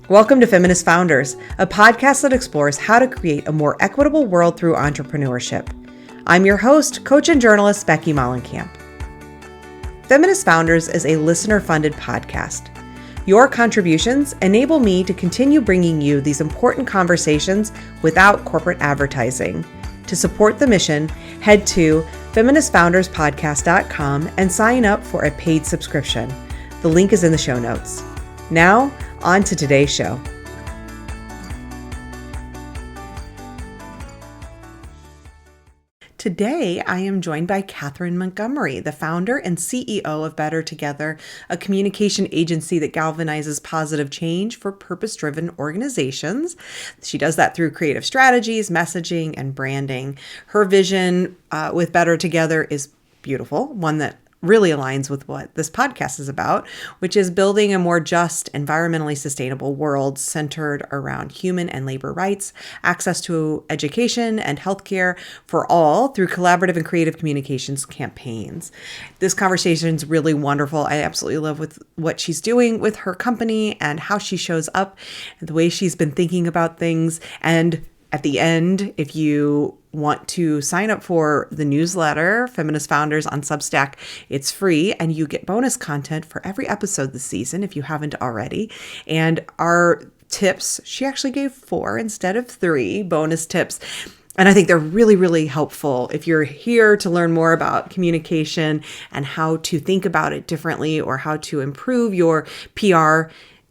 Welcome to Feminist Founders, a podcast that explores how to create a more equitable world through entrepreneurship. I'm your host, coach and journalist Becky Mollenkamp. Feminist Founders is a listener-funded podcast. Your contributions enable me to continue bringing you these important conversations without corporate advertising. To support the mission, head to feministfounderspodcast.com and sign up for a paid subscription. The link is in the show notes. Now, on to today's show. Today, I am joined by Catharine Montgomery, the founder and CEO of Better Together, a communication agency that galvanizes positive change for purpose-driven organizations. She does that through creative strategies, messaging, and branding. Her vision with Better Together is beautiful, one that really aligns with what this podcast is about, which is building a more just, environmentally sustainable world centered around human and labor rights, access to education and healthcare for all through collaborative and creative communications campaigns. This conversation is really wonderful. I absolutely love with what she's doing with her company and how she shows up and the way she's been thinking about things. And at the end, if you want to sign up for the newsletter, Feminist Founders on Substack, it's free and you get bonus content for every episode this season if you haven't already. And our tips, she actually gave 4 instead of 3 bonus tips. And I think they're really, really helpful if you're here to learn more about communication and how to think about it differently or how to improve your PR.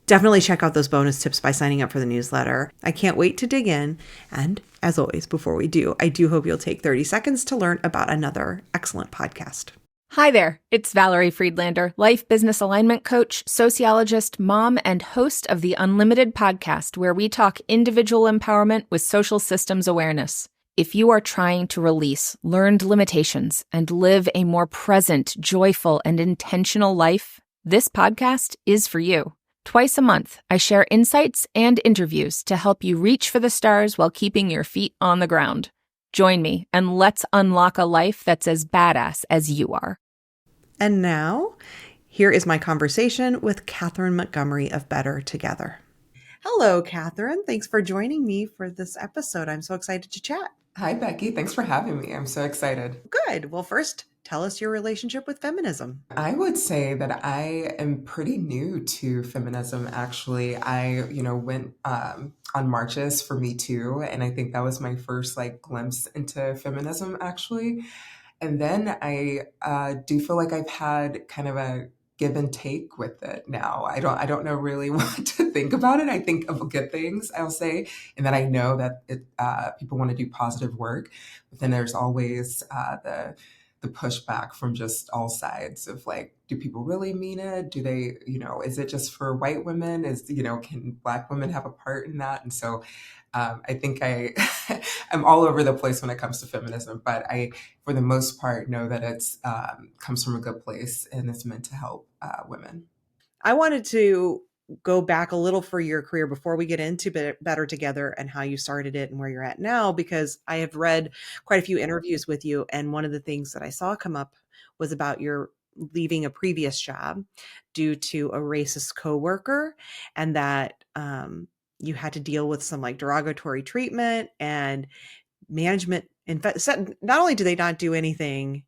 Definitely check out those bonus tips by signing up for the newsletter. I can't wait to dig in. And as always, before we do, I do hope you'll take 30 seconds to learn about another excellent podcast. Hi there, it's Valerie Friedlander, life business alignment coach, sociologist, mom, and host of the Unlimited podcast, where we talk individual empowerment with social systems awareness. If you are trying to release learned limitations and live a more present, joyful, and intentional life, this podcast is for you. Twice a month, I share insights and interviews to help you reach for the stars while keeping your feet on the ground. Join me and let's unlock a life that's as badass as you are. And now, here is my conversation with Catharine Montgomery of Better Together. Hello, Catharine. Thanks for joining me for this episode. I'm so excited to chat. Hi, Becky. Thanks for having me. I'm so excited. Good. Well, first, tell us your relationship with feminism. I would say that I am pretty new to feminism, actually. I, went on marches for Me Too, and I think that was my first glimpse into feminism, actually. And then I do feel like I've had kind of a give and take with it now. I don't know really what to think about it. I think of good things, I'll say, and then I know that people want to do positive work, but then there's always the pushback from just all sides of do people really mean it? Do they, is it just for white women? Can Black women have a part in that? And so I think I'm all over the place when it comes to feminism, but I, for the most part, know that it's comes from a good place and it's meant to help women. I wanted to go back a little for your career before we get into Better Together and how you started it and where you're at now, because I have read quite a few interviews with you. And one of the things that I saw come up was about your leaving a previous job due to a racist coworker, and that you had to deal with some derogatory treatment, and management. In fact, said not only do they not do anything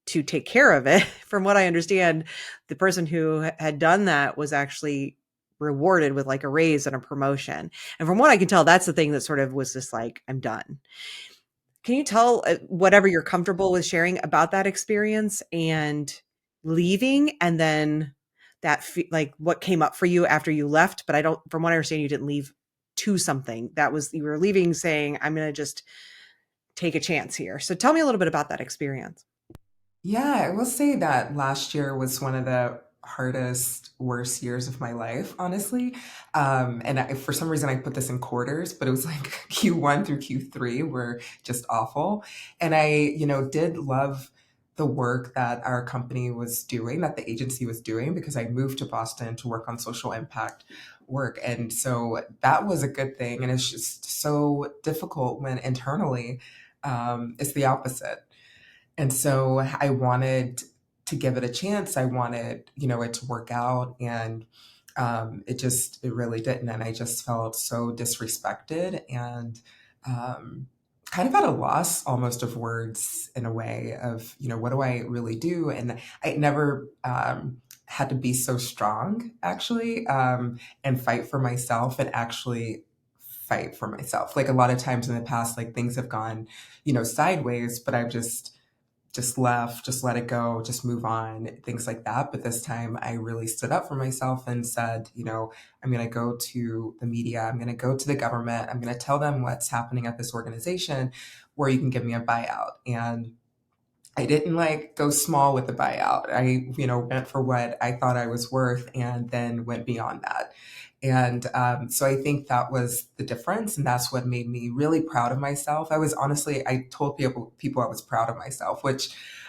to take care of it, from what I understand, the person who had done that was actually rewarded with a raise and a promotion. And from what I can tell, that's the thing that sort of was just I'm done. Can you tell whatever you're comfortable with sharing about that experience and leaving, and then that what came up for you after you left? But from what I understand, you didn't leave to something. You were leaving saying, I'm going to just take a chance here. So tell me a little bit about that experience. Yeah, I will say that last year was one of the hardest, worst years of my life, honestly. For some reason, I put this in quarters, but it was Q1 through Q3 were just awful. And I, did love the work that our company was doing, that the agency was doing, because I moved to Boston to work on social impact work. And so that was a good thing. And it's just so difficult when internally it's the opposite. And so I wanted to give it a chance. I wanted, it to work out. And it really didn't. And I just felt so disrespected and kind of at a loss almost of words in a way of, what do I really do? And I never had to be so strong, actually, and fight for myself and actually fight for myself. Like a lot of times in the past, like things have gone, sideways, but I've just left, just let it go, just move on, things like that. But this time I really stood up for myself and said, I'm going to go to the media, I'm going to go to the government, I'm going to tell them what's happening at this organization where you can give me a buyout. And I didn't like go small with the buyout. I, went for what I thought I was worth and then went beyond that. And so I think that was the difference. And that's what made me really proud of myself. I told people I was proud of myself, which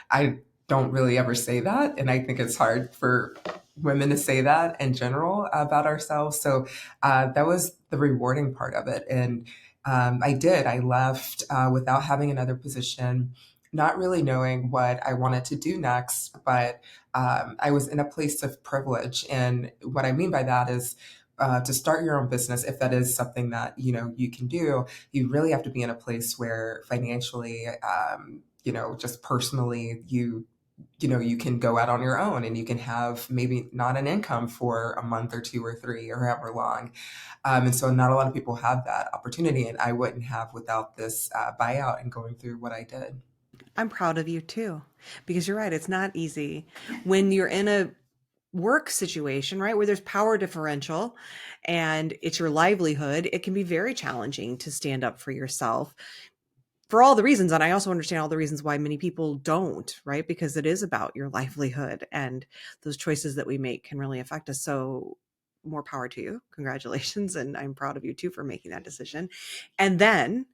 I don't really ever say that. And I think it's hard for women to say that in general about ourselves. So that was the rewarding part of it. And I left without having another position, not really knowing what I wanted to do next, but I was in a place of privilege. And what I mean by that is to start your own business, if that is something that you can do, you really have to be in a place where financially, just personally, you can go out on your own and you can have maybe not an income for a month or two or three or however long. And so not a lot of people have that opportunity, and I wouldn't have without this buyout and going through what I did. I'm proud of you too, because you're right. It's not easy when you're in a work situation, right? Where there's power differential and it's your livelihood. It can be very challenging to stand up for yourself for all the reasons. And I also understand all the reasons why many people don't, right? Because it is about your livelihood, and those choices that we make can really affect us. So more power to you. Congratulations. And I'm proud of you too for making that decision. And then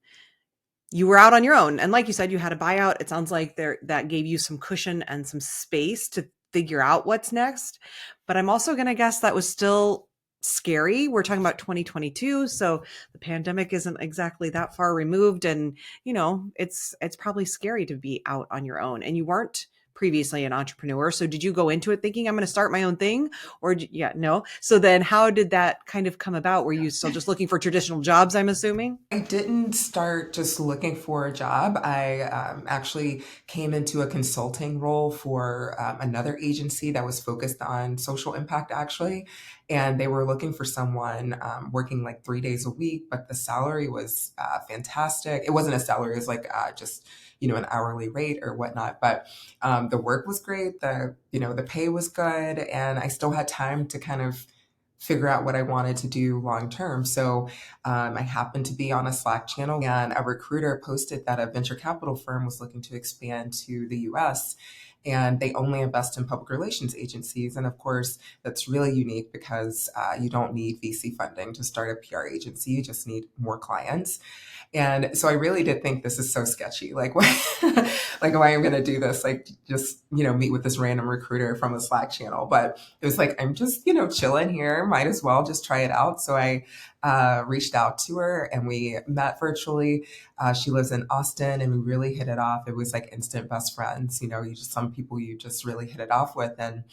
you were out on your own. And like you said, you had a buyout. It sounds like that gave you some cushion and some space to figure out what's next. But I'm also going to guess that was still scary. We're talking about 2022. So the pandemic isn't exactly that far removed. And, it's probably scary to be out on your own. And you weren't previously an entrepreneur. So did you go into it thinking I'm going to start my own thing? Or yeah, no. So then how did that kind of come about? Were you still just looking for traditional jobs, I'm assuming? I didn't start just looking for a job. I actually came into a consulting role for another agency that was focused on social impact, actually. And they were looking for someone working like 3 days a week, but the salary was fantastic. It wasn't a salary, it was like just, an hourly rate or whatnot. But the work was great. The pay was good. And I still had time to kind of figure out what I wanted to do long term. So I happened to be on a Slack channel, and a recruiter posted that a venture capital firm was looking to expand to the US, and they only invest in public relations agencies. And of course, that's really unique because you don't need VC funding to start a PR agency. You just need more clients. And so I really did think this is so sketchy. Like, why, like, why I'm going to do this? Like, just, meet with this random recruiter from a Slack channel. But it was like, I'm just, chilling here. Might as well just try it out. So I reached out to her and we met virtually. She lives in Austin, and we really hit it off. It was like instant best friends. Some people you just really hit it off with. And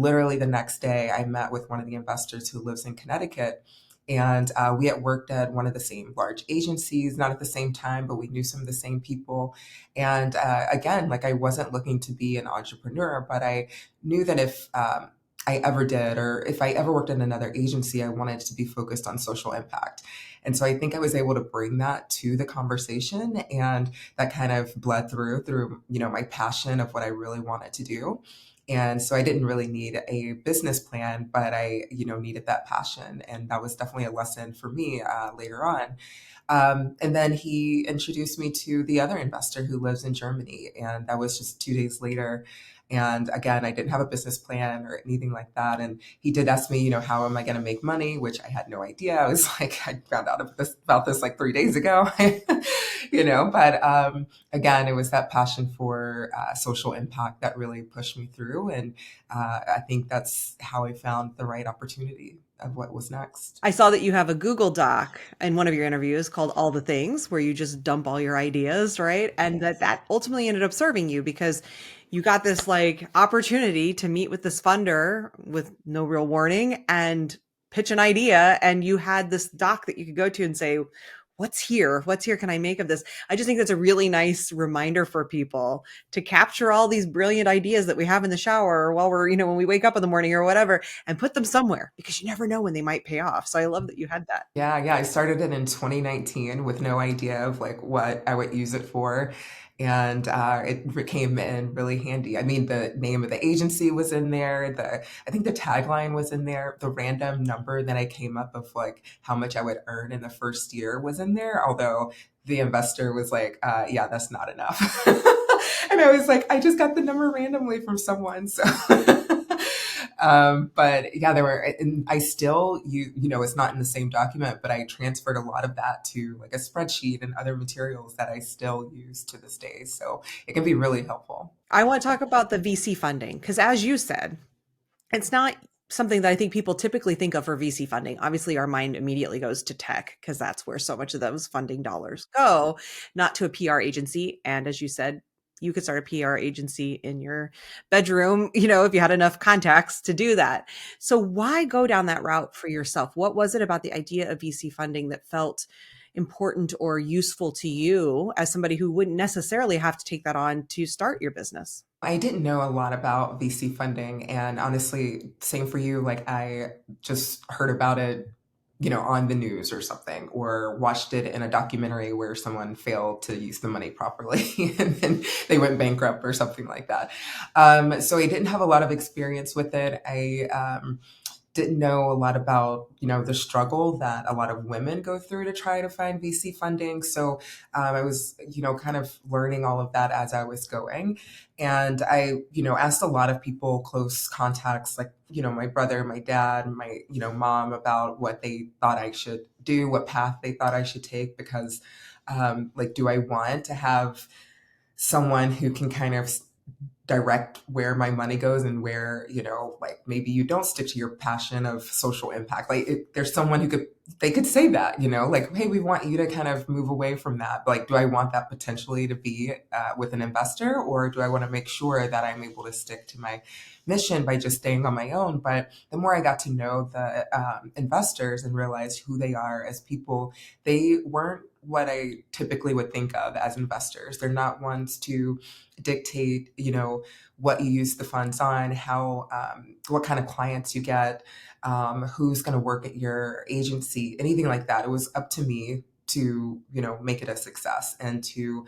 literally the next day, I met with one of the investors who lives in Connecticut. And we had worked at one of the same large agencies, not at the same time, but we knew some of the same people. And again, like I wasn't looking to be an entrepreneur, but I knew that if I ever did, or if I ever worked in another agency, I wanted to be focused on social impact. And so I think I was able to bring that to the conversation, and that kind of bled through, my passion of what I really wanted to do. And so I didn't really need a business plan, but I, needed that passion. And that was definitely a lesson for me later on. And then he introduced me to the other investor who lives in Germany. And that was just 2 days later. And again, I didn't have a business plan or anything like that. And he did ask me, how am I going to make money? Which I had no idea. I was like, I found out about this like 3 days ago, but again, it was that passion for social impact that really pushed me through. And I think that's how I found the right opportunity of what was next. I saw that you have a Google Doc in one of your interviews called All the Things, where you just dump all your ideas, right? And that ultimately ended up serving you because you got this like opportunity to meet with this funder with no real warning and pitch an idea. And you had this doc that you could go to and say, what's here? What's here can I make of this? I just think that's a really nice reminder for people to capture all these brilliant ideas that we have in the shower or while we're, when we wake up in the morning or whatever, and put them somewhere because you never know when they might pay off. So I love that you had that. Yeah. I started it in 2019 with no idea of like what I would use it for. And it came in really handy. I mean, the name of the agency was in there. I think the tagline was in there. The random number that I came up of like how much I would earn in the first year was in there. Although the investor was like, yeah, that's not enough. And I was like, I just got the number randomly from someone. So but yeah, there were, and I still, it's not in the same document, but I transferred a lot of that to like a spreadsheet and other materials that I still use to this day. So it can be really helpful. I want to talk about the VC funding because, as you said, it's not something that I think people typically think of for VC funding. Obviously, our mind immediately goes to tech because that's where so much of those funding dollars go, not to a PR agency. And as you said, you could start a PR agency in your bedroom, if you had enough contacts to do that. So why go down that route for yourself? What was it about the idea of VC funding that felt important or useful to you as somebody who wouldn't necessarily have to take that on to start your business? I didn't know a lot about VC funding, and honestly, same for you. Like I just heard about it, on the news or something, or watched it in a documentary where someone failed to use the money properly and then they went bankrupt or something like that. So I didn't have a lot of experience with it. I didn't know a lot about, the struggle that a lot of women go through to try to find VC funding. So I was, kind of learning all of that as I was going. And I, asked a lot of people, close contacts, like, my brother, my dad, my, mom about what they thought I should do, what path they thought I should take, because like, do I want to have someone who can kind of direct where my money goes and where, like maybe you don't stick to your passion of social impact. Like there's someone they could say that, like, hey, we want you to kind of move away from that. But like, do I want that potentially to be with an investor, or do I want to make sure that I'm able to stick to my mission by just staying on my own? But the more I got to know the investors and realize who they are as people, they weren't what I typically would think of as investors. They're not ones to dictate, what you use the funds on, how, what kind of clients you get, who's going to work at your agency, anything like that. It was up to me to, make it a success and to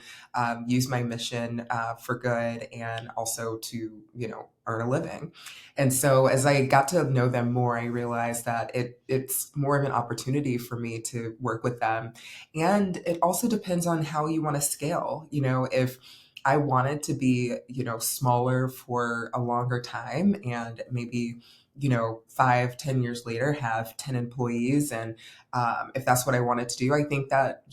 use my mission for good, and also to, earn a living. And so as I got to know them more, I realized that it's more of an opportunity for me to work with them. And it also depends on how you want to scale. If I wanted to be, smaller for a longer time, and maybe, 5, 10 years later have 10 employees. And if that's what I wanted to do, I think that,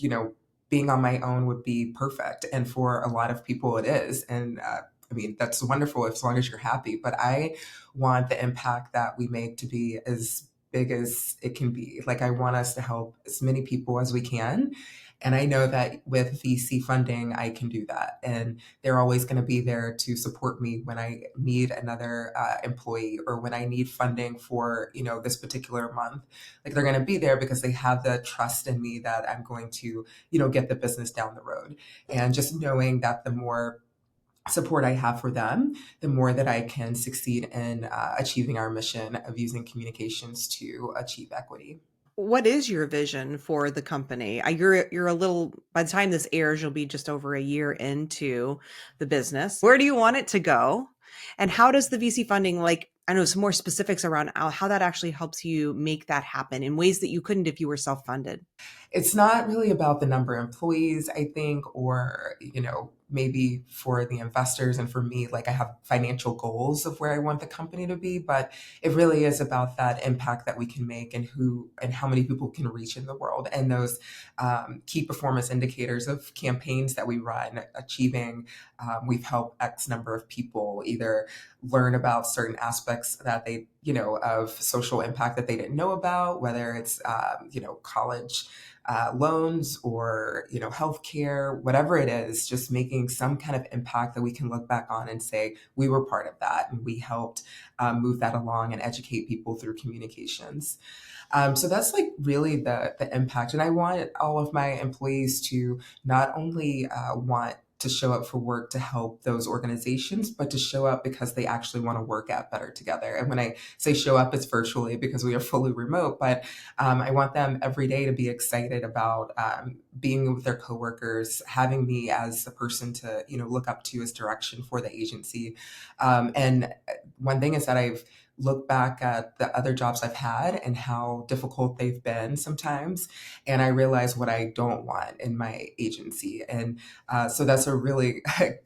being on my own would be perfect. And for a lot of people it is. And I mean, that's wonderful as long as you're happy. But I want the impact that we make to be as big as it can be. Like, I want us to help as many people as we can. And I know that with VC funding, I can do that. And they're always going to be there to support me when I need another employee, or when I need funding for, this particular month. Like, they're going to be there because they have the trust in me that I'm going to, get the business down the road. And just knowing that the more support I have for them, the more that I can succeed in achieving our mission of using communications to achieve equity. What is your vision for the company? You're a little, by the time this airs, you'll be just over a year into the business. Where do you want it to go? And how does the VC funding, like, I know some more specifics around how that actually helps you make that happen in ways that you couldn't if you were self-funded? It's not really about the number of employees, I think, or, maybe for the investors and for me, like I have financial goals of where I want the company to be, but it really is about that impact that we can make, and who and how many people can reach in the world, and those key performance indicators of campaigns that we run, achieving, we've helped X number of people either learn about certain aspects that they, of social impact that they didn't know about, whether it's, college loans or, healthcare, whatever it is, just making some kind of impact that we can look back on and say, we were part of that and we helped move that along and educate people through communications. So that's like really the impact. And I want all of my employees to not only want to show up for work to help those organizations, but to show up because they actually want to work at Better Together. And when I say show up, it's virtually because we are fully remote, but I want them every day to be excited about being with their coworkers, having me as the person to, look up to as direction for the agency. And one thing is that I've look back at the other jobs I've had and how difficult they've been sometimes. And I realize what I don't want in my agency. And so that's a really,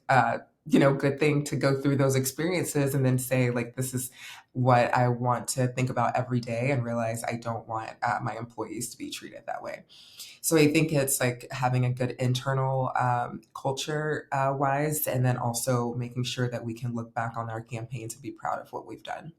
good thing to go through those experiences and then say, like, this is what I want to think about every day and realize I don't want my employees to be treated that way. So I think it's like having a good internal culture wise, and then also making sure that we can look back on our campaigns and be proud of what we've done.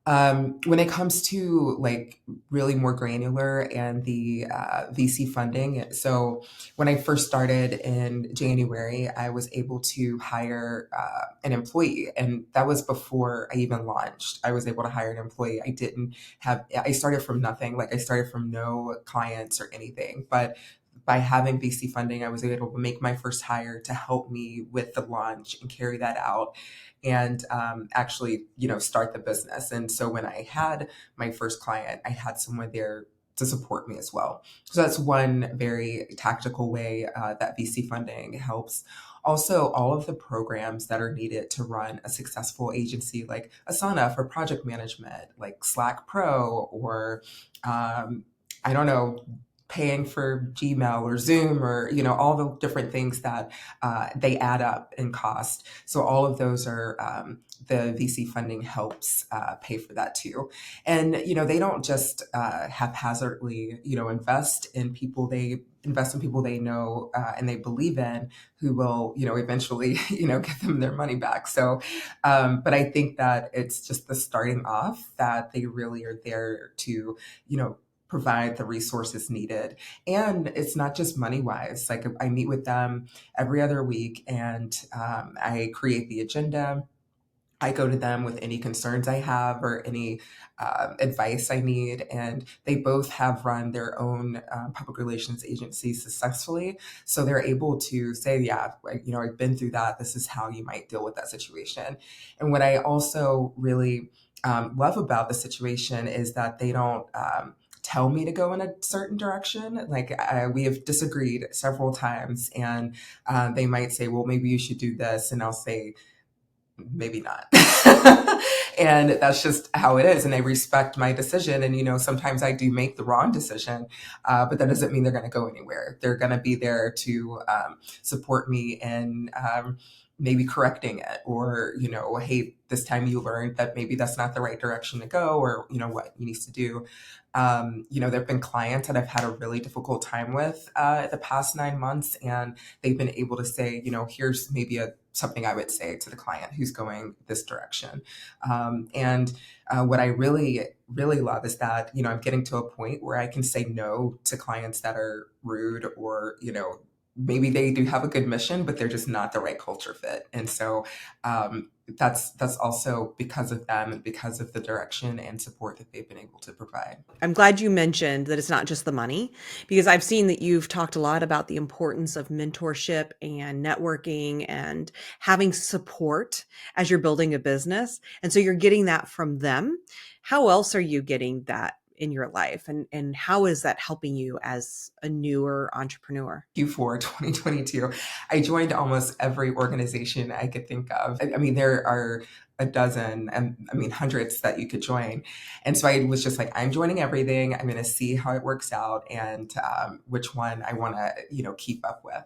When it comes to like really more granular and the VC funding, so when I first started in January, I was able to hire an employee, and that was before I even launched. I was able to hire an employee. I started from nothing, like I started from no clients or anything, but by having VC funding, I was able to make my first hire to help me with the launch and carry that out and actually, start the business. And so when I had my first client, I had someone there to support me as well. So that's one very tactical way that VC funding helps. Also, all of the programs that are needed to run a successful agency, like Asana for project management, like Slack Pro, or I don't know, paying for Gmail or Zoom or, all the different things that they add up in cost. So all of those are the VC funding helps pay for that too. And, they don't just haphazardly, invest in people they know and they believe in who will, eventually, get them their money back. So, but I think that it's just the starting off that they really are there to, provide the resources needed. And it's not just money wise. Like I meet with them every other week and I create the agenda. I go to them with any concerns I have or any advice I need. And they both have run their own public relations agencies successfully. So they're able to say, yeah, I've been through that. This is how you might deal with that situation. And what I also really love about the situation is that they don't tell me to go in a certain direction. Like we have disagreed several times and they might say, well, maybe you should do this. And I'll say, maybe not. And that's just how it is. And they respect my decision. And, sometimes I do make the wrong decision, but that doesn't mean they're going to go anywhere. They're going to be there to support me in maybe correcting it or, hey, this time you learned that maybe that's not the right direction to go or, what you need to do. There've been clients that I've had a really difficult time with the past 9 months, and they've been able to say, here's maybe something I would say to the client who's going this direction. And what I really, really love is that, I'm getting to a point where I can say no to clients that are rude or, maybe they do have a good mission, but they're just not the right culture fit. And so that's also because of them and because of the direction and support that they've been able to provide. I'm glad you mentioned that it's not just the money, because I've seen that you've talked a lot about the importance of mentorship and networking and having support as you're building a business. And so you're getting that from them. How else are you getting that in your life? And how is that helping you as a newer entrepreneur? Q4 2022, I joined almost every organization I could think of. I mean, there are a dozen and hundreds that you could join. And so I was just like, I'm joining everything. I'm going to see how it works out and which one I want to, keep up with.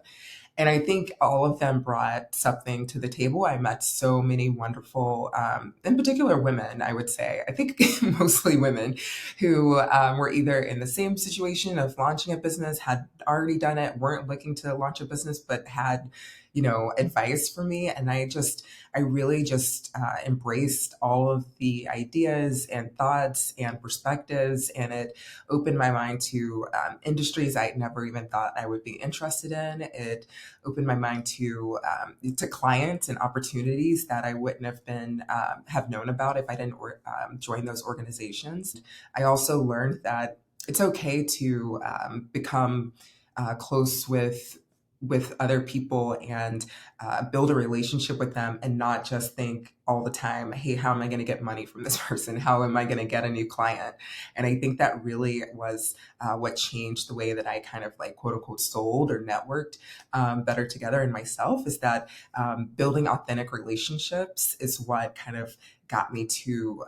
And I think all of them brought something to the table. I met so many wonderful, in particular women, I would say. I think mostly women who were either in the same situation of launching a business, had already done it, weren't looking to launch a business, but had, advice for me. And I really just embraced all of the ideas and thoughts and perspectives, and it opened my mind to industries I never even thought I would be interested in. It opened my mind to clients and opportunities that I wouldn't have been have known about if I didn't join those organizations. I also learned that it's okay to become close with other people and build a relationship with them, and not just think all the time, hey, how am I going to get money from this person? How am I going to get a new client? And I think that really was what changed the way that I kind of like quote unquote sold or networked better together in myself, is that building authentic relationships is what kind of got me to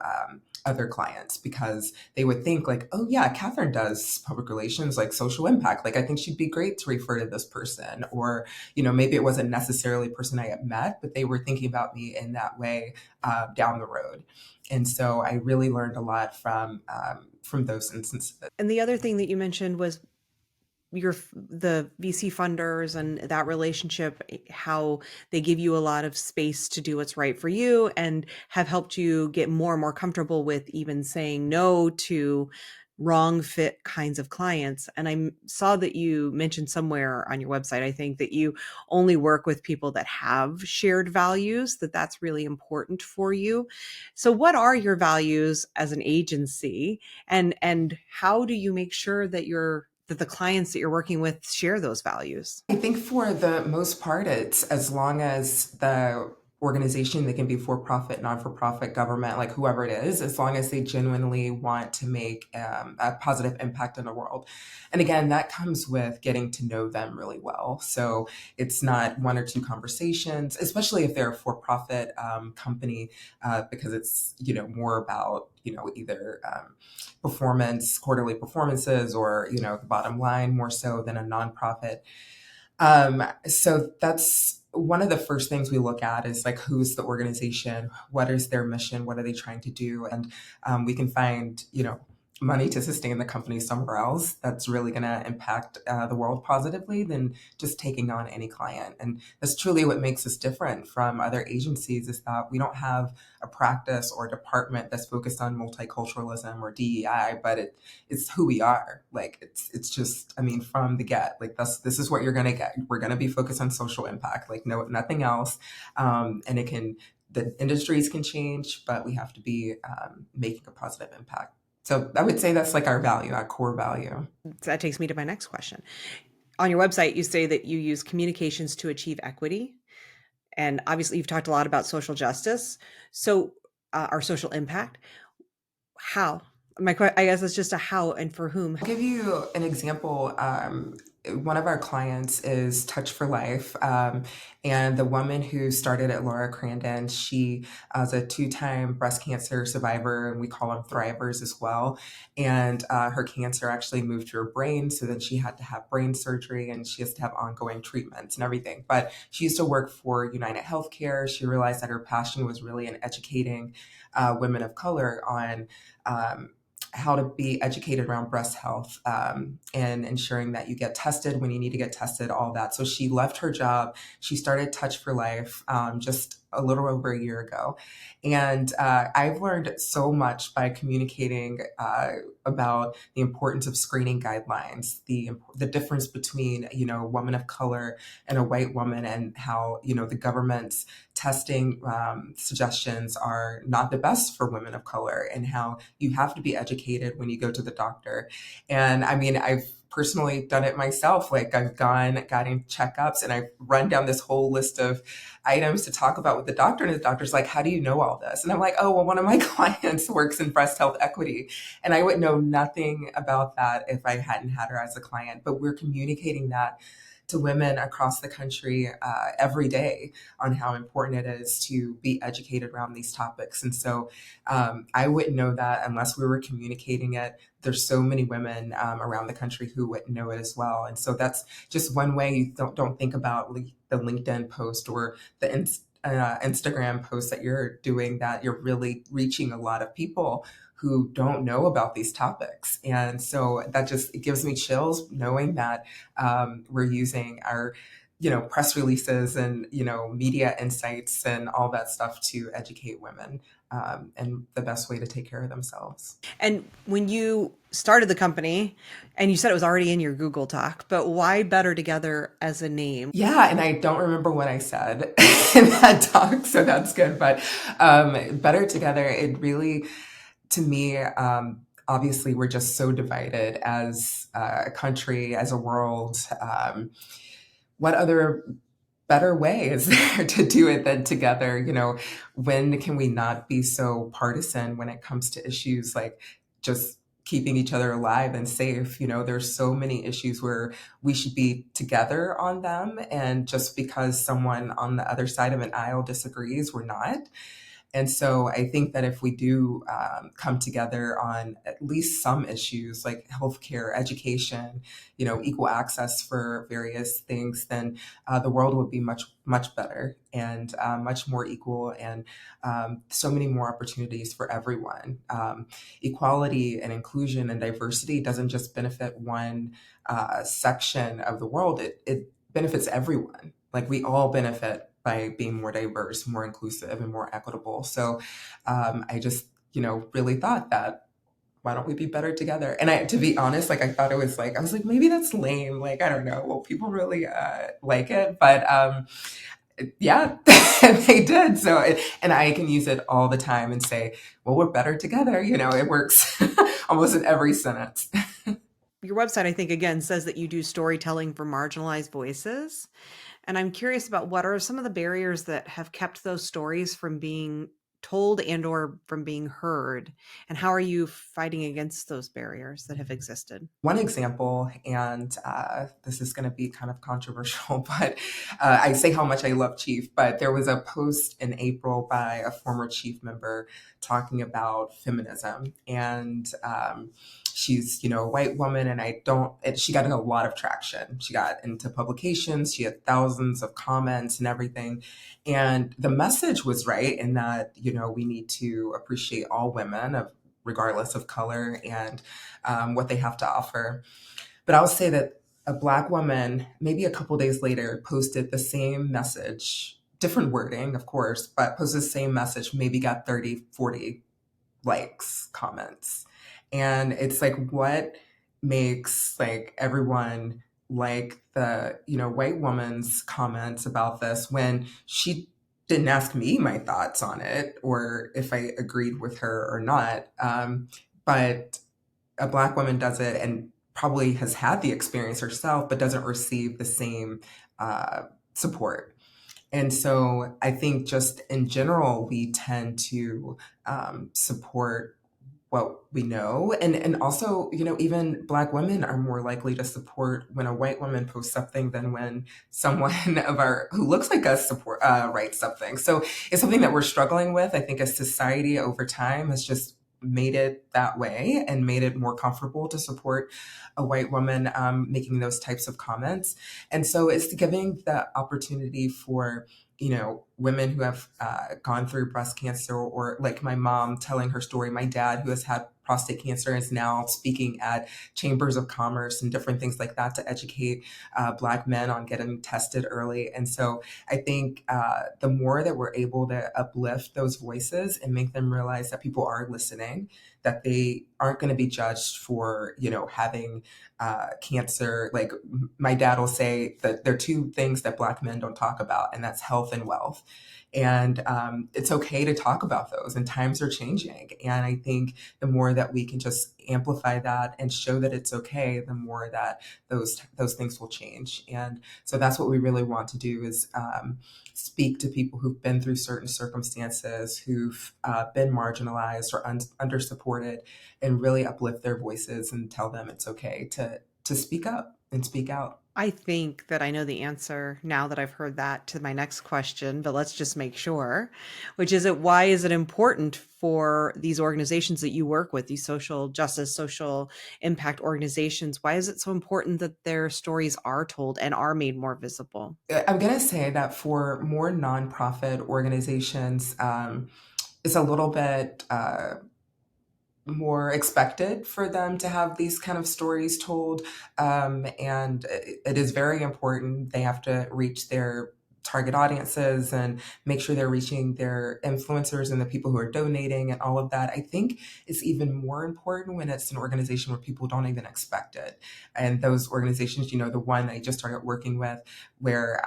other clients, because they would think like, oh yeah, Catherine does public relations, like social impact. Like I think she'd be great to refer to this person. Or, maybe it wasn't necessarily a person I had met, but they were thinking about me in that way down the road. And so I really learned a lot from those instances. And the other thing that you mentioned was the VC funders and that relationship, how they give you a lot of space to do what's right for you and have helped you get more and more comfortable with even saying no to wrong fit kinds of clients. And I saw that you mentioned somewhere on your website, I think, that you only work with people that have shared values, that's really important for you. So what are your values as an agency, and how do you make sure that the clients that you're working with share those values? I think for the most part, it's as long as the organization, they can be for profit, non for profit, government, like whoever it is, as long as they genuinely want to make a positive impact in the world. And again, that comes with getting to know them really well. So it's not one or two conversations, especially if they're a for profit company, because it's, more about, either performance, quarterly performances, or, the bottom line more so than a nonprofit. So that's one of the first things we look at, is like, who's the organization? What is their mission? What are they trying to do? And we can find, money to sustain the company somewhere else that's really going to impact the world positively than just taking on any client. And that's truly what makes us different from other agencies, is that we don't have a practice or a department that's focused on multiculturalism or DEI, but it's who we are. Like it's just, I mean, from the get, like this is what you're going to get. We're going to be focused on social impact, like nothing else. And the industries can change, but we have to be making a positive impact. So I would say that's like our value, our core value. That takes me to my next question. On your website, you say that you use communications to achieve equity. And obviously, you've talked a lot about social justice, so our social impact. How? I guess it's just a how and for whom. I'll give you an example. One of our clients is Touch for Life. And the woman who started at Laura Crandon, she is a 2-time breast cancer survivor, and we call them thrivers as well. And her cancer actually moved to her brain. So then she had to have brain surgery, and she has to have ongoing treatments and everything. But she used to work for United Healthcare. She realized that her passion was really in educating women of color on how to be educated around breast health, and ensuring that you get tested when you need to get tested, all that. So she left her job. She started Touch for Life just a little over a year ago. And I've learned so much by communicating about the importance of screening guidelines, the difference between, a woman of color and a white woman, and how, the government's testing suggestions are not the best for women of color, and how you have to be educated when you go to the doctor. And I mean, I've personally done it myself. Like I've gotten checkups, and I've run down this whole list of items to talk about with the doctor. And the doctor's like, how do you know all this? And I'm like, oh, well, one of my clients works in breast health equity. And I would know nothing about that if I hadn't had her as a client. But we're communicating that to women across the country every day on how important it is to be educated around these topics. And so I wouldn't know that unless we were communicating it. There's so many women around the country who wouldn't know it as well. And so that's just one way. You don't think about the LinkedIn post or the Instagram post that you're doing, that you're really reaching a lot of people who don't know about these topics. And so that just, it gives me chills knowing that we're using our press releases and, media insights and all that stuff to educate women and the best way to take care of themselves. And when you started the company, and you said it was already in your Google Doc, but why Better Together as a name? Yeah, and I don't remember what I said in that talk, so that's good. But Better Together, it really, to me, obviously, we're just so divided as a country, as a world. What other better way is there to do it than together? When can we not be so partisan when it comes to issues like just keeping each other alive and safe? There's so many issues where we should be together on them. And just because someone on the other side of an aisle disagrees, we're not. And so I think that if we do come together on at least some issues like healthcare, education, equal access for various things, then the world would be much, much better and much more equal, and so many more opportunities for everyone. Equality and inclusion and diversity doesn't just benefit one section of the world, it benefits everyone. Like, we all benefit by being more diverse, more inclusive, and more equitable. So I just, really thought that, why don't we be better together? And to be honest, like, I thought it was like, I was like, maybe that's lame. Like, I don't know. Will people really like it? But yeah, they did. So, and I can use it all the time and say, well, we're better together. It works almost in every sentence. Your website, I think, again, says that you do storytelling for marginalized voices. And I'm curious about what are some of the barriers that have kept those stories from being told and or from being heard, and how are you fighting against those barriers that have existed? One example, and this is going to be kind of controversial, but I say how much I love Chief, but there was a post in April by a former Chief member talking about feminism. And she's, a white woman, and she got in a lot of traction. She got into publications, she had thousands of comments and everything. And the message was right in that, we need to appreciate all women regardless of color and what they have to offer. But I'll say that a Black woman, maybe a couple days later, posted the same message, different wording, of course, but posted the same message, maybe got 30, 40 likes, comments. And it's like, what makes like everyone like the, white woman's comments about this when she didn't ask me my thoughts on it or if I agreed with her or not. But a Black woman does it and probably has had the experience herself, but doesn't receive the same support. And so I think just in general, we tend to support what we know. And also, even Black women are more likely to support when a white woman posts something than when someone who looks like us writes something. So it's something that we're struggling with. I think as society over time has just made it that way and made it more comfortable to support a white woman making those types of comments. And so it's giving the opportunity for women who have gone through breast cancer, or like my mom telling her story, my dad who has had prostate cancer is now speaking at chambers of commerce and different things like that to educate Black men on getting tested early. And so I think the more that we're able to uplift those voices and make them realize that people are listening, that they aren't going to be judged for, having cancer. Like my dad will say that there are two things that Black men don't talk about, and that's health and wealth. And it's okay to talk about those, and times are changing. And I think the more that we can just amplify that and show that it's okay, the more that those things will change. And so that's what we really want to do, is speak to people who've been through certain circumstances, who've been marginalized or under-supported, and really uplift their voices and tell them it's okay to speak up and speak out. I think that I know the answer now that I've heard that to my next question, but let's just make sure, which is why is it important for these organizations that you work with, these social justice, social impact organizations? Why is it so important that their stories are told and are made more visible? I'm going to say that for more nonprofit organizations, it's a little bit more expected for them to have these kind of stories told. And it is very important. They have to reach their target audiences and make sure they're reaching their influencers and the people who are donating and all of that. I think is even more important when it's an organization where people don't even expect it. And those organizations, the one I just started working with, where,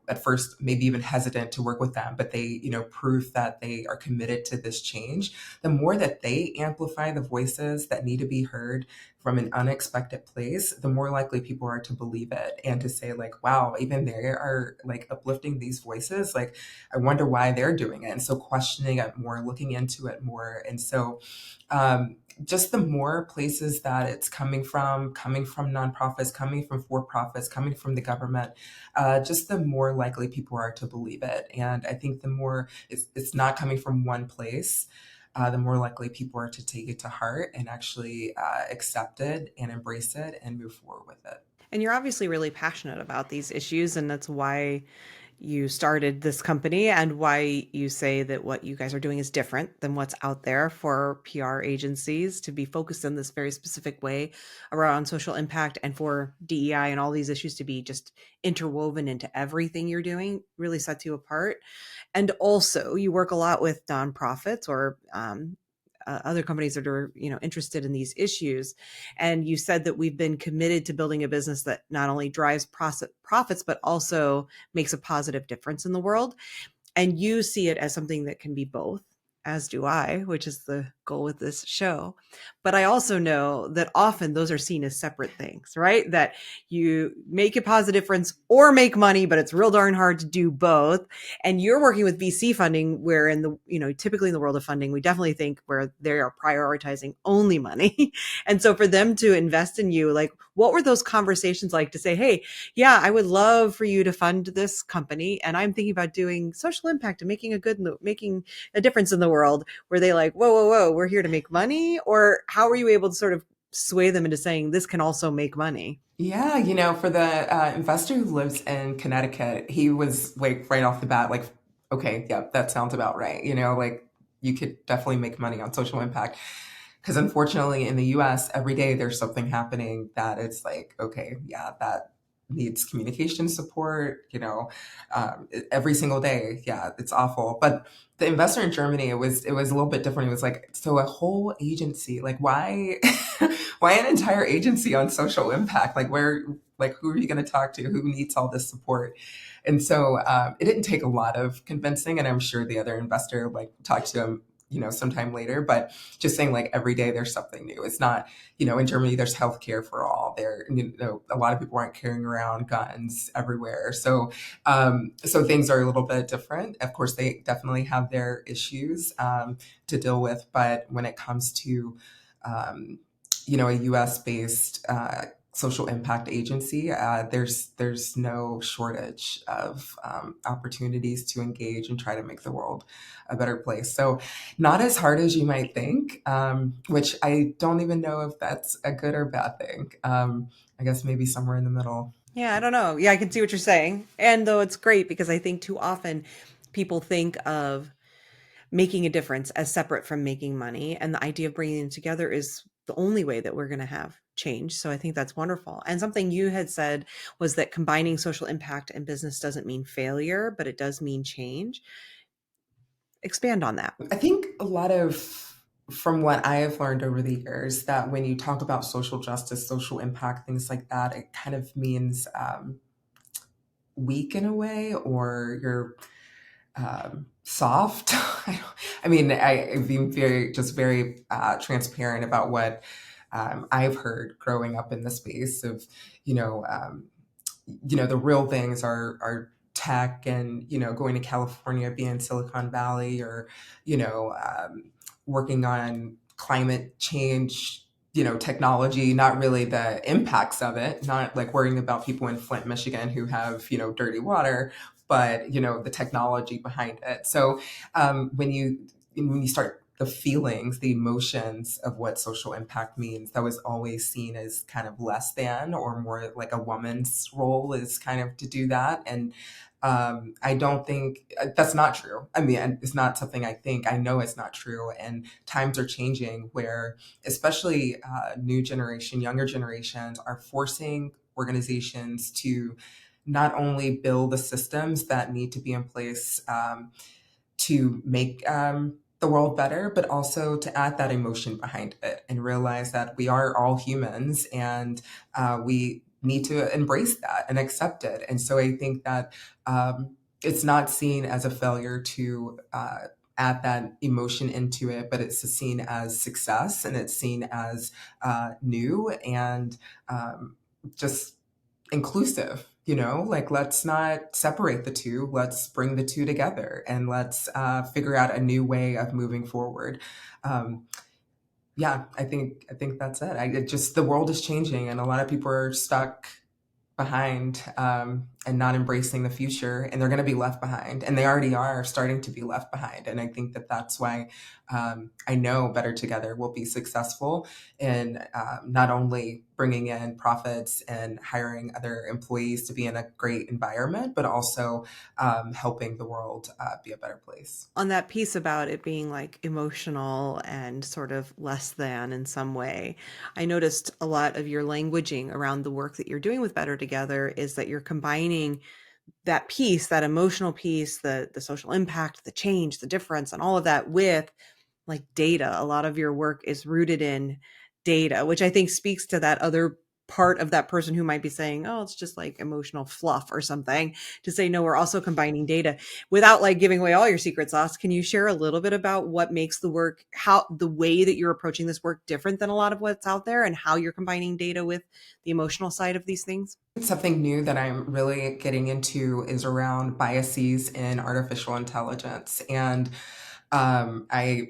at first maybe even hesitant to work with them, but they, prove that they are committed to this change. The more that they amplify the voices that need to be heard from an unexpected place, the more likely people are to believe it and to say, like, wow, even they are like uplifting these voices. Like, I wonder why they're doing it. And so questioning it more, looking into it more. And so just the more places that it's coming from nonprofits, coming from for-profits, coming from the government, just the more likely people are to believe it. And I think the more it's not coming from one place, the more likely people are to take it to heart and actually accept it and embrace it and move forward with it. And you're obviously really passionate about these issues, and that's why you started this company and why you say that what you guys are doing is different than what's out there for PR agencies to be focused in this very specific way around social impact, and for DEI and all these issues to be just interwoven into everything you're doing really sets you apart. And also, you work a lot with nonprofits or other companies that are, interested in these issues. And you said that we've been committed to building a business that not only drives profits, but also makes a positive difference in the world. And you see it as something that can be both, as do I, which is the goal with this show. But I also know that often those are seen as separate things, right? That you make a positive difference or make money, but it's real darn hard to do both. And you're working with VC funding, where in the, typically in the world of funding, we definitely think where they are prioritizing only money. And so for them to invest in you, like, what were those conversations like to say, hey, yeah, I would love for you to fund this company, and I'm thinking about doing social impact and making a difference in the world? Were they like, whoa, whoa, whoa, we're here to make money? Or how were you able to sort of sway them into saying this can also make money? Yeah, for the investor who lives in Connecticut, he was like right off the bat, like, okay, yeah, that sounds about right. Like, you could definitely make money on social impact. Because unfortunately, in the US, every day there's something happening that it's like, okay, yeah, that needs communication support, every single day. Yeah, it's awful. But the investor in Germany, it was a little bit different. It was like, so a whole agency, like, why why an entire agency on social impact? Like, where, like, who are you going to talk to? Who needs all this support? And so it didn't take a lot of convincing, and I'm sure the other investor like talked to him, sometime later. But just saying, like, every day there's something new. It's not, in Germany there's healthcare for all. There, a lot of people aren't carrying around guns everywhere. So things are a little bit different. Of course, they definitely have their issues to deal with, but when it comes to a U.S. based social impact agency, there's no shortage of opportunities to engage and try to make the world a better place. So not as hard as you might think, which I don't even know if that's a good or bad thing. I guess maybe somewhere in the middle. Yeah, I don't know. Yeah, I can see what you're saying. And though it's great because I think too often people think of making a difference as separate from making money. And the idea of bringing them together is the only way that we're going to have change. So I think that's wonderful. And something you had said was that combining social impact and business doesn't mean failure, but it does mean change. Expand on that. I think a lot of, from what I have learned over the years, that when you talk about social justice, social impact, things like that, it kind of means weak in a way, or you're soft. I mean, I've been very transparent about what I've heard growing up in the space of, the real things are tech and, going to California, being in Silicon Valley, or, working on climate change, technology, not really the impacts of it, not like worrying about people in Flint, Michigan who have, dirty water, but, the technology behind it. So when you start the feelings, the emotions of what social impact means. That was always seen as kind of less than, or more like a woman's role is kind of to do that. And I don't think that's not true. I mean, it's not something I think. I know it's not true. And times are changing where, especially new generation, younger generations are forcing organizations to not only build the systems that need to be in place to make the world better, but also to add that emotion behind it and realize that we are all humans, and we need to embrace that and accept it. And so I think that it's not seen as a failure to add that emotion into it, but it's seen as success, and it's seen as new and just inclusive. Like, let's not separate the two, let's bring the two together, and let's figure out a new way of moving forward. Yeah, I think that's it. It just, the world is changing, and a lot of people are stuck behind, and not embracing the future, and they're going to be left behind, and they already are starting to be left behind. And I think that that's why I know Better Together will be successful in not only bringing in profits and hiring other employees to be in a great environment, but also helping the world be a better place. On that piece about it being like emotional and sort of less than in some way, I noticed a lot of your languaging around the work that you're doing with Better Together is that you're combining that piece, that emotional piece, the social impact, the change, the difference, and all of that with like data. A lot of your work is rooted in data, which I think speaks to that other part of that person who might be saying, oh, it's just like emotional fluff or something, to say, no, we're also combining data. Without like giving away all your secret sauce, can you share a little bit about what makes the work, how the way that you're approaching this work different than a lot of what's out there, and how you're combining data with the emotional side of these things? Something new that I'm really getting into is around biases in artificial intelligence. And I,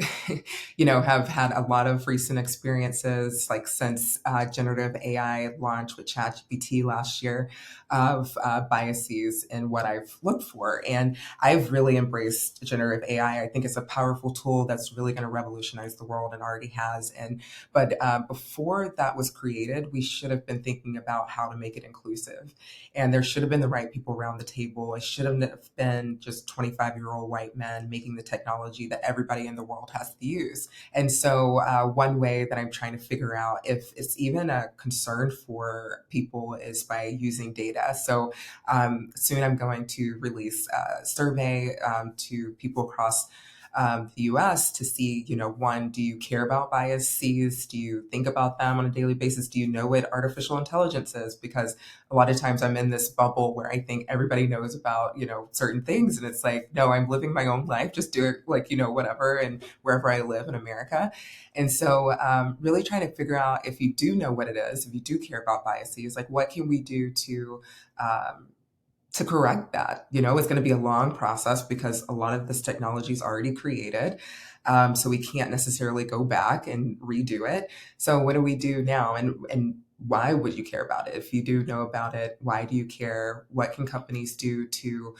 have had a lot of recent experiences, like since generative AI launched with ChatGPT last year, of biases in what I've looked for. And I've really embraced generative AI. I think it's a powerful tool that's really going to revolutionize the world, and already has. But before that was created, we should have been thinking about how to make it inclusive. And there should have been the right people around the table. It shouldn't have been just 25-year-old white men making the technology that everybody in the world has to use. And so one way that I'm trying to figure out if it's even a concern for people is by using data. So soon I'm going to release a survey to people across the US to see, one, do you care about biases? Do you think about them on a daily basis? Do you know what artificial intelligence is? Because a lot of times I'm in this bubble where I think everybody knows about, certain things. And it's like, no, I'm living my own life. Just do it like, whatever, and wherever I live in America. And so really trying to figure out, if you do know what it is, if you do care about biases, like what can we do to correct that? It's going to be a long process because a lot of this technology is already created. So we can't necessarily go back and redo it. So what do we do now? And why would you care about it? If you do know about it, why do you care? What can companies do to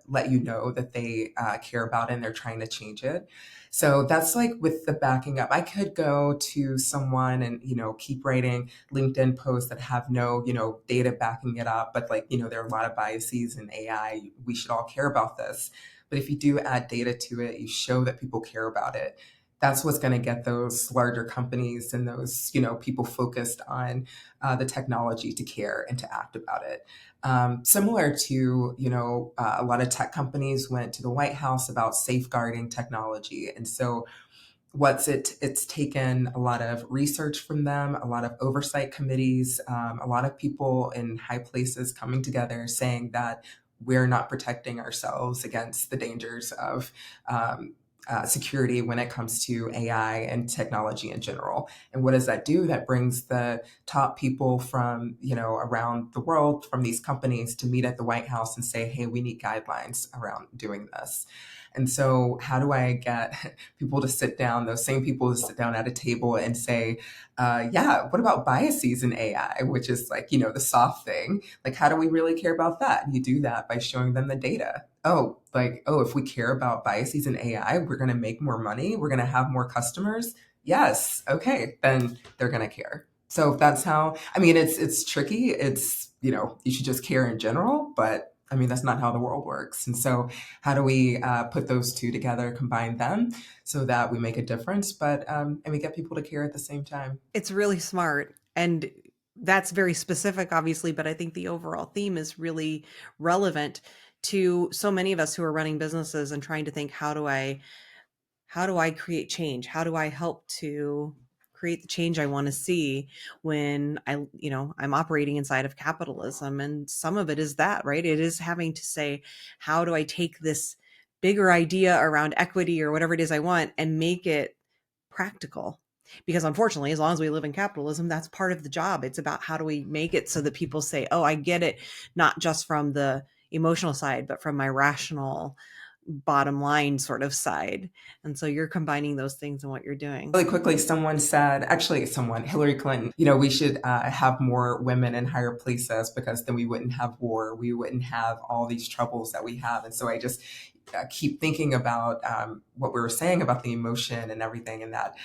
let you know that they care about it and they're trying to change it? So that's like with the backing up. I could go to someone and, keep writing LinkedIn posts that have no, data backing it up. But like, there are a lot of biases in AI. We should all care about this. But if you do add data to it, you show that people care about it. That's what's going to get those larger companies and those, people focused on the technology to care and to act about it. Similar to, a lot of tech companies went to the White House about safeguarding technology. And so it's taken a lot of research from them, a lot of oversight committees, a lot of people in high places coming together saying that we're not protecting ourselves against the dangers of security when it comes to AI and technology in general. And what does that do? That brings the top people from, around the world from these companies to meet at the White House and say, hey, we need guidelines around doing this. And so how do I get people to sit down, those same people to sit down at a table and say, yeah, what about biases in AI, which is like, the soft thing. Like, how do we really care about that? You do that by showing them the data. Oh, if we care about biases in AI, we're going to make more money. We're going to have more customers. Yes. Okay. Then they're going to care. So that's how, I mean, it's tricky. It's, you should just care in general, but I mean, that's not how the world works. And so how do we put those two together, combine them so that we make a difference, but and we get people to care at the same time? It's really smart. And that's very specific, obviously, but I think the overall theme is really relevant to so many of us who are running businesses and trying to think, how do I create change? How do I help to create the change I want to see when I'm operating inside of capitalism? And some of it is that, right? It is having to say, how do I take this bigger idea around equity or whatever it is I want and make it practical? Because unfortunately, as long as we live in capitalism, that's part of the job. It's about how do we make it so that people say, oh, I get it, not just from the emotional side, but from my rational bottom line sort of side. And so you're combining those things in what you're doing. Really quickly, Hillary Clinton, we should have more women in higher places because then we wouldn't have war. We wouldn't have all these troubles that we have. And so I just keep thinking about what we were saying about the emotion and everything, and that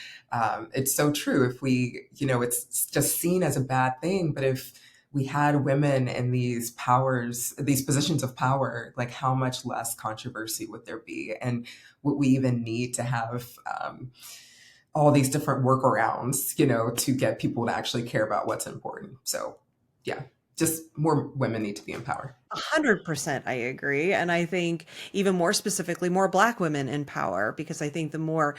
it's so true. If we, it's just seen as a bad thing, but if we had women in these positions of power, like how much less controversy would there be? And would we even need to have all these different workarounds, to get people to actually care about what's important? So yeah, just more women need to be in power. 100% I agree. And I think even more specifically, more Black women in power, because I think the more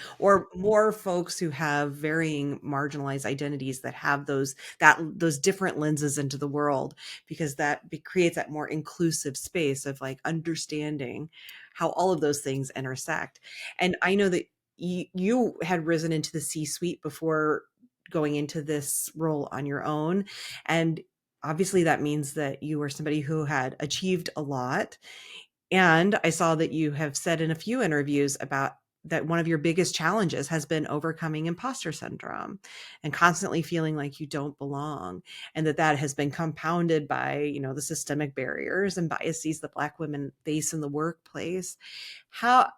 folks who have varying marginalized identities that have those different lenses into the world, because that creates that more inclusive space of like understanding how all of those things intersect. And I know that you had risen into the C-suite before going into this role on your own. And obviously that means that you were somebody who had achieved a lot. And I saw that you have said in a few interviews about that one of your biggest challenges has been overcoming imposter syndrome and constantly feeling like you don't belong. And that has been compounded by, the systemic barriers and biases that Black women face in the workplace. How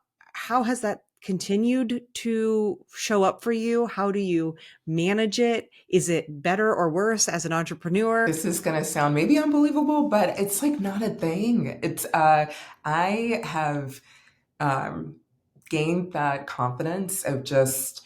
has that continued to show up for you? How do you manage it? Is it better or worse as an entrepreneur? This is going to sound maybe unbelievable, but it's like not a thing. I have gained that confidence of just,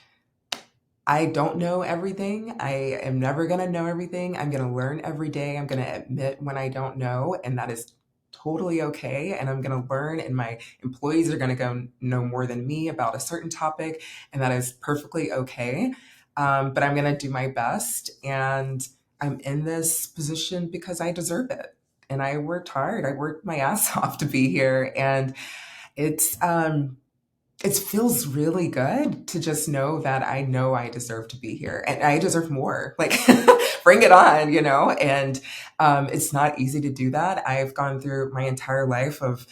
I don't know everything. I am never going to know everything. I'm going to learn every day. I'm going to admit when I don't know, and that is totally okay. And I'm going to learn, and my employees are going to go know more than me about a certain topic, and that is perfectly okay. But I'm going to do my best, and I'm in this position because I deserve it. And I worked hard. I worked my ass off to be here, and it's it feels really good to just know that I know I deserve to be here and I deserve more. Like, bring it on, And it's not easy to do that. I've gone through my entire life of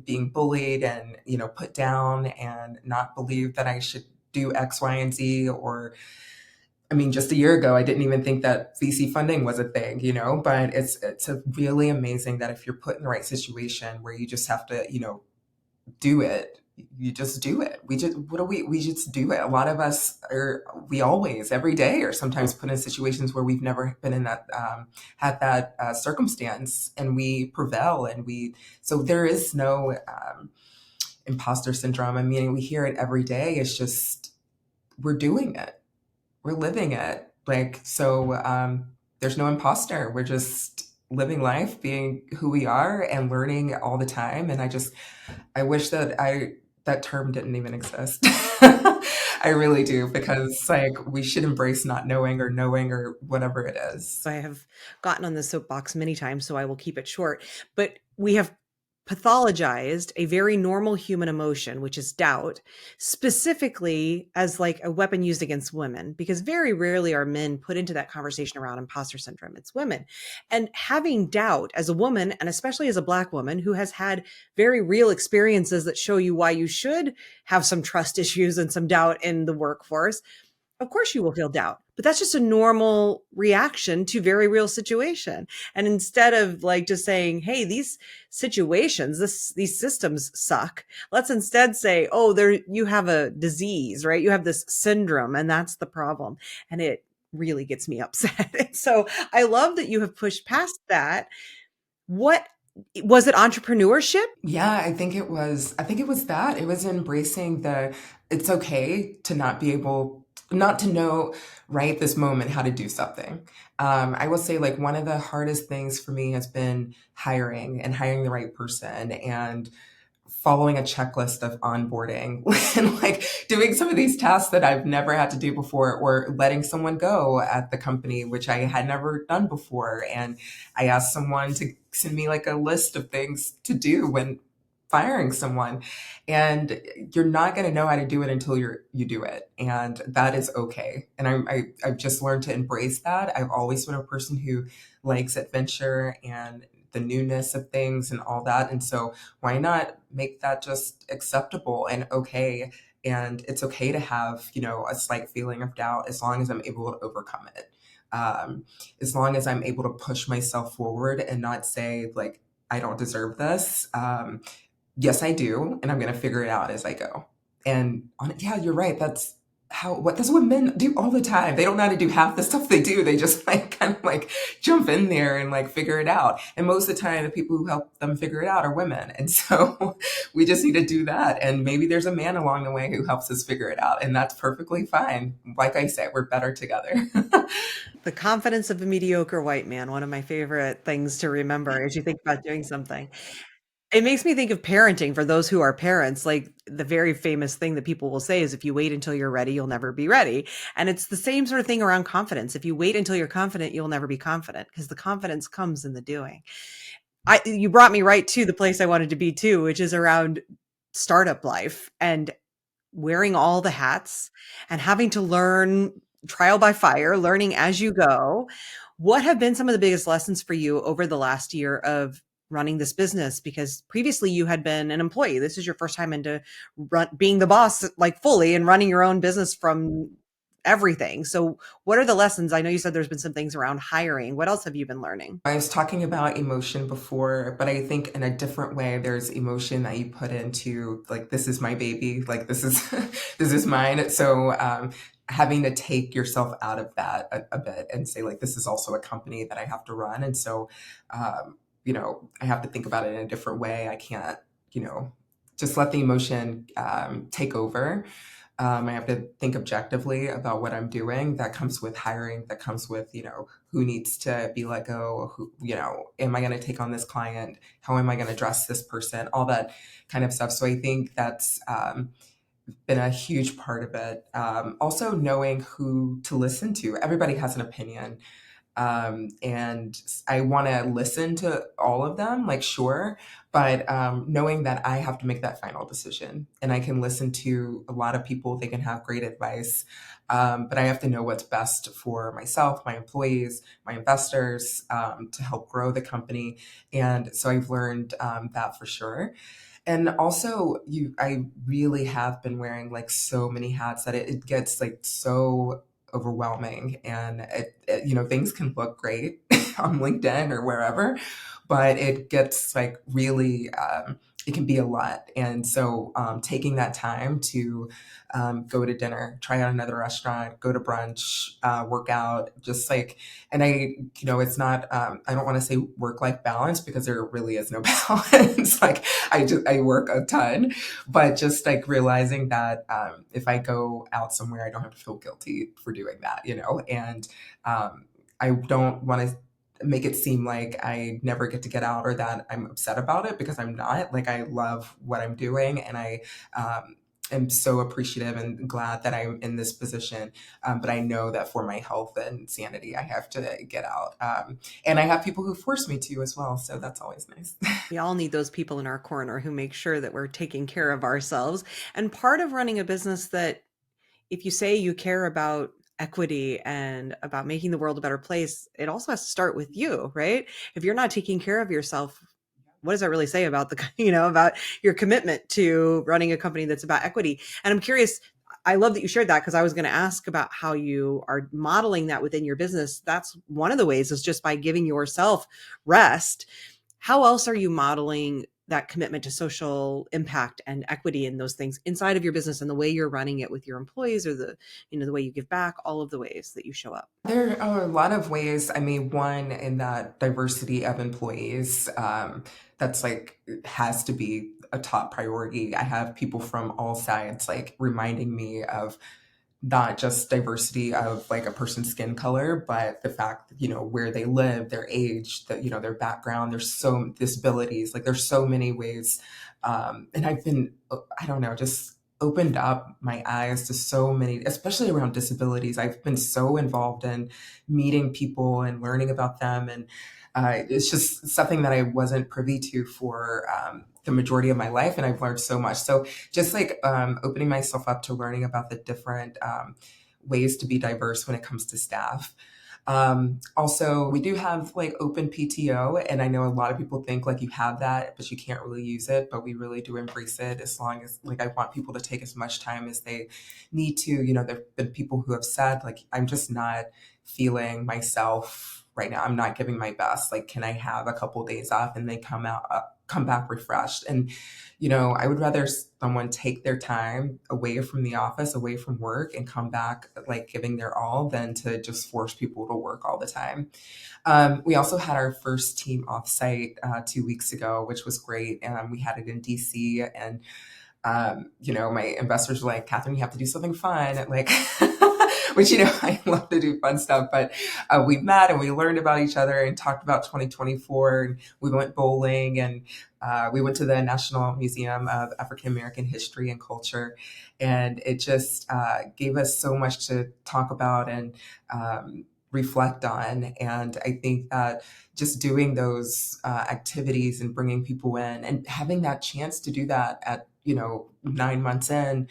being bullied and, put down and not believe that I should do X, Y, and Z. Or, I mean, just a year ago, I didn't even think that VC funding was a thing, But it's a really amazing that if you're put in the right situation where you just have to, do it, you just do it. We just do it. A lot of us we always, every day, are sometimes put in situations where we've never been in that, had that circumstance, and we prevail, so there is no imposter syndrome. I mean, we hear it every day. It's just, we're doing it. We're living it. Like, so there's no imposter. We're just living life, being who we are and learning all the time. And I wish that term didn't even exist. I really do, because like we should embrace not knowing or knowing or whatever it is. I have gotten on the soapbox many times, so I will keep it short. But we have pathologized a very normal human emotion, which is doubt, specifically as like a weapon used against women, because very rarely are men put into that conversation around imposter syndrome. It's women. And having doubt as a woman, and especially as a Black woman who has had very real experiences that show you why you should have some trust issues and some doubt in the workforce, of course you will feel doubt, but that's just a normal reaction to very real situation. And instead of like just saying, hey, these situations, these systems suck, let's instead say, oh, there, you have a disease, right? You have this syndrome and that's the problem. And it really gets me upset. So I love that you have pushed past that. What was it, entrepreneurship? Yeah, I think it was that. It was embracing the it's okay to not be able not to know right this moment how to do something. I will say like one of the hardest things for me has been hiring and hiring the right person and following a checklist of onboarding and like doing some of these tasks that I've never had to do before, or letting someone go at the company, which I had never done before. And I asked someone to send me like a list of things to do when firing someone. And you're not going to know how to do it until you do it. And that is okay. And I've just learned to embrace that. I've always been a person who likes adventure and the newness of things and all that. And so why not make that just acceptable and okay? And it's okay to have, you know, a slight feeling of doubt as long as I'm able to overcome it. As long as I'm able to push myself forward and not say like, I don't deserve this. Yes, I do. And I'm going to figure it out as I go. And yeah, you're right. That's what men do all the time. They don't know how to do half the stuff they do. They just like kind of like jump in there and like figure it out. And most of the time, the people who help them figure it out are women. And so we just need to do that. And maybe there's a man along the way who helps us figure it out. And that's perfectly fine. Like I said, we're better together. The confidence of a mediocre white man, one of my favorite things to remember as you think about doing something. It makes me think of parenting for those who are parents. Like the very famous thing that people will say is if you wait until you're ready, you'll never be ready. And it's the same sort of thing around confidence. If you wait until you're confident, you'll never be confident because the confidence comes in the doing. You brought me right to the place I wanted to be too, which is around startup life and wearing all the hats and having to learn trial by fire, learning as you go. What have been some of the biggest lessons for you over the last year of running this business? Because previously you had been an employee. This is your first time into being the boss, like fully, and running your own business from everything. So what are the lessons? I know you said there's been some things around hiring. What else have you been learning? I was talking about emotion before, but I think in a different way, there's emotion that you put into like, this is my baby, like this is, this is mine. So, having to take yourself out of that a bit and say like, this is also a company that I have to run. And so, you know, I have to think about it in a different way. I can't, you know, just let the emotion, take over. I have to think objectively about what I'm doing. That comes with hiring. That comes with, you know, who needs to be let go. Who, you know, am I going to take on this client? How am I going to address this person? All that kind of stuff. So I think that's been a huge part of it. Also knowing who to listen to. Everybody has an opinion. And I want to listen to all of them, like, sure, but knowing that I have to make that final decision and I can listen to a lot of people, they can have great advice, but I have to know what's best for myself, my employees, my investors, to help grow the company. And so I've learned that for sure. And also, I really have been wearing like so many hats that it gets like so overwhelming, and you know, things can look great on LinkedIn or wherever, but it gets like really it can be a lot. And so taking that time to go to dinner, try out another restaurant, go to brunch, work out, just like, and you know, it's not, I don't want to say work-life balance because there really is no balance. Like I work a ton, but just like realizing that if I go out somewhere, I don't have to feel guilty for doing that, you know, and I don't want to make it seem like I never get to get out or that I'm upset about it, because I'm not. Like I love what I'm doing, and am so appreciative and glad that I'm in this position. But I know that for my health and sanity, I have to get out. And I have people who force me to as well. So that's always nice. We all need those people in our corner who make sure that we're taking care of ourselves. And part of running a business that, if you say you care about equity and about making the world a better place, it also has to start with you, right? If you're not taking care of yourself, what does that really say about the, about your commitment to running a company that's about equity? And I'm curious, I love that you shared that, because I was going to ask about how you are modeling that within your business. That's one of the ways, is just by giving yourself rest. How else are you modeling that commitment to social impact and equity and those things inside of your business, and the way you're running it with your employees, or the way you give back, all of the ways that you show up? There are a lot of ways. I mean, one, in that diversity of employees, that's like has to be a top priority. I have people from all sides like reminding me of not just diversity of like a person's skin color, but the fact that, where they live, their age, that, their background, there's so disabilities, like there's so many ways. And I've been, I don't know, just opened up my eyes to so many, especially around disabilities. I've been so involved in meeting people and learning about them. And it's just something that I wasn't privy to for the majority of my life. And I've learned so much. So just like opening myself up to learning about the different ways to be diverse when it comes to staff. Also, we do have like open PTO, and I know a lot of people think like you have that, but you can't really use it. But we really do embrace it, as long as like I want people to take as much time as they need to. There've been people who have said like, I'm just not feeling myself right now. I'm not giving my best. Like, can I have a couple days off? And they come back refreshed. And I would rather someone take their time away from the office, away from work, and come back like giving their all, than to just force people to work all the time. We also had our first team offsite 2 weeks ago, which was great. And we had it in DC. And my investors were like, Catherine, you have to do something fun. Like, which, I love to do fun stuff, but we met and we learned about each other and talked about 2024. And we went bowling, and we went to the National Museum of African American History and Culture. And it just gave us so much to talk about and reflect on. And I think that just doing those activities and bringing people in and having that chance to do that at 9 months in,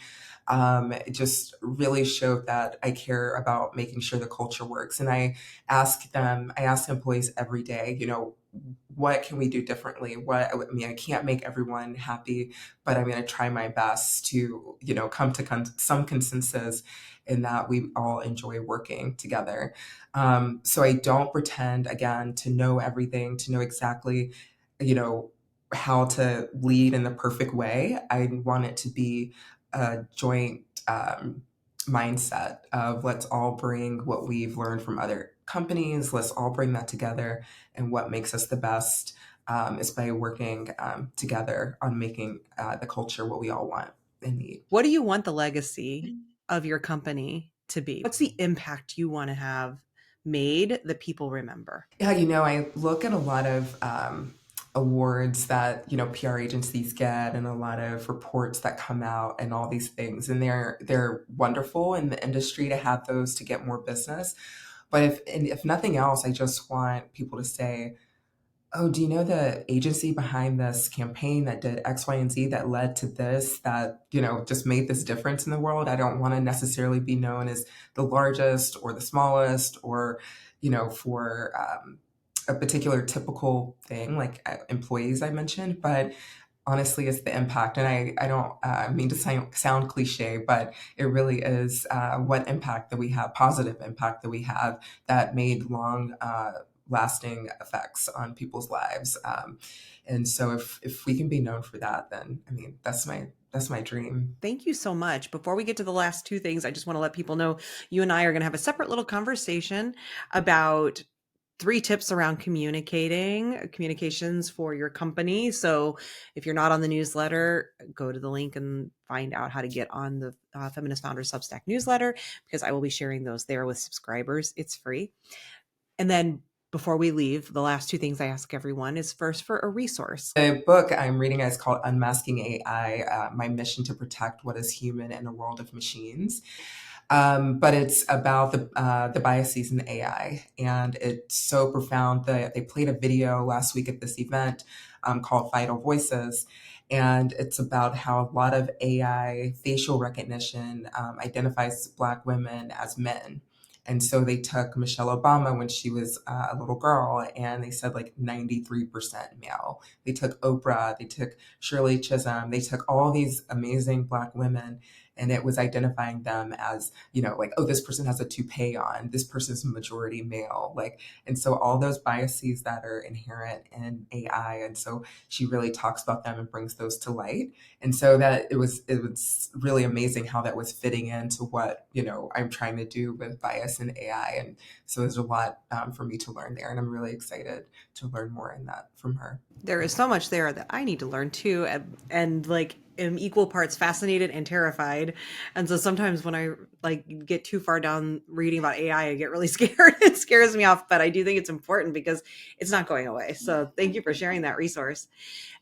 it just really showed that I care about making sure the culture works. And I ask employees every day, what can we do differently? I can't make everyone happy, but I'm going to try my best to, come to some consensus in that we all enjoy working together. So I don't pretend, again, to know everything, to know exactly, how to lead in the perfect way. I want it to be a joint mindset of, let's all bring what we've learned from other companies. Let's all bring that together. And what makes us the best is by working together on making the culture what we all want and need. What do you want the legacy of your company to be? What's the impact you want to have made that people remember? Yeah, I look at a lot of awards that, PR agencies get, and a lot of reports that come out and all these things. And they're wonderful in the industry to have those to get more business. But if nothing else, I just want people to say, oh, do you know the agency behind this campaign that did X, Y, and Z that led to this, that, just made this difference in the world? I don't want to necessarily be known as the largest or the smallest, or, for a particular typical thing like employees I mentioned, but honestly, it's the impact. And I don't mean to sound cliche, but it really is what impact that we have, positive impact that we have, that made long lasting effects on people's lives. And so if we can be known for that, then that's my dream. Thank you so much. Before we get to the last two things, I just want to let people know you and I are going to have a separate little conversation about 3 tips around communications for your company. So if you're not on the newsletter, go to the link and find out how to get on the Feminist Founders Substack newsletter, because I will be sharing those there with subscribers. It's free. And then before we leave, the last two things I ask everyone is first for a resource. The book I'm reading is called Unmasking AI, My Mission to Protect What is Human in a World of Machines. But it's about the biases in AI, and it's so profound that they played a video last week at this event called Vital Voices, and it's about how a lot of AI facial recognition identifies Black women as men. And so they took Michelle Obama when she was a little girl, and they said like 93% male. They took Oprah, they took Shirley Chisholm, they took all these amazing Black women, and it was identifying them as, like, oh, this person has a toupee on, this person's majority male, like, and so all those biases that are inherent in AI. And so she really talks about them and brings those to light. And so that it was really amazing how that was fitting into what, I'm trying to do with bias in AI. And so there's a lot for me to learn there. And I'm really excited to learn more in that from her. There is so much there that I need to learn too. And like, am equal parts fascinated and terrified. And so sometimes when I get too far down reading about AI, I get really scared. It scares me off, but I do think it's important because it's not going away. So thank you for sharing that resource.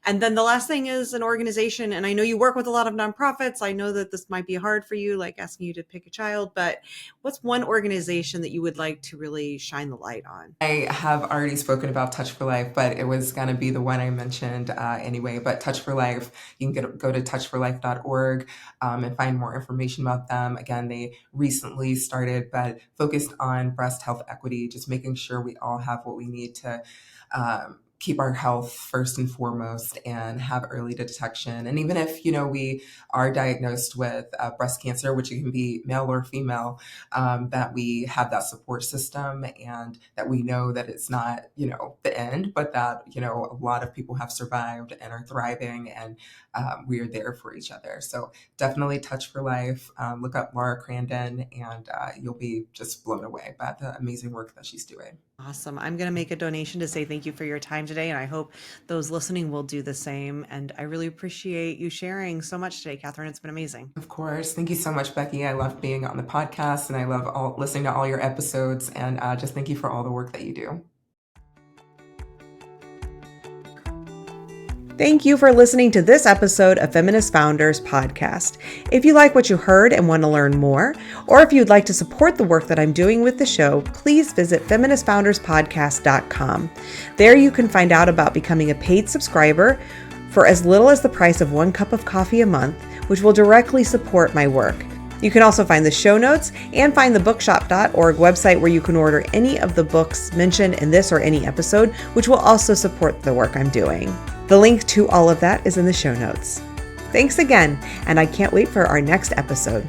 And then the last thing is an organization. And I know you work with a lot of nonprofits. I know that this might be hard for you, like asking you to pick a child, but what's one organization that you would like to really shine the light on? I have already spoken about Touch for Life, but it was going to be the one I mentioned anyway. But Touch for Life, you can go to touchforlife.org and find more information about them. Again, they recently started, but focused on breast health equity, just making sure we all have what we need to keep our health first and foremost and have early detection. And even if, we are diagnosed with breast cancer, which it can be male or female, that we have that support system and that we know that it's not, the end, but that, a lot of people have survived and are thriving, and we are there for each other. So definitely Touch for Life. Look up Laura Crandon, and you'll be just blown away by the amazing work that she's doing. Awesome. I'm going to make a donation to say thank you for your time today. And I hope those listening will do the same. And I really appreciate you sharing so much today, Catharine. It's been amazing. Of course. Thank you so much, Becky. I love being on the podcast, and I love listening to all your episodes. And just thank you for all the work that you do. Thank you for listening to this episode of Feminist Founders podcast. If you like what you heard and want to learn more, or if you'd like to support the work that I'm doing with the show, please visit feministfounderspodcast.com. There you can find out about becoming a paid subscriber for as little as the price of 1 cup of coffee a month, which will directly support my work. You can also find the show notes and find the bookshop.org website where you can order any of the books mentioned in this or any episode, which will also support the work I'm doing. The link to all of that is in the show notes. Thanks again, and I can't wait for our next episode.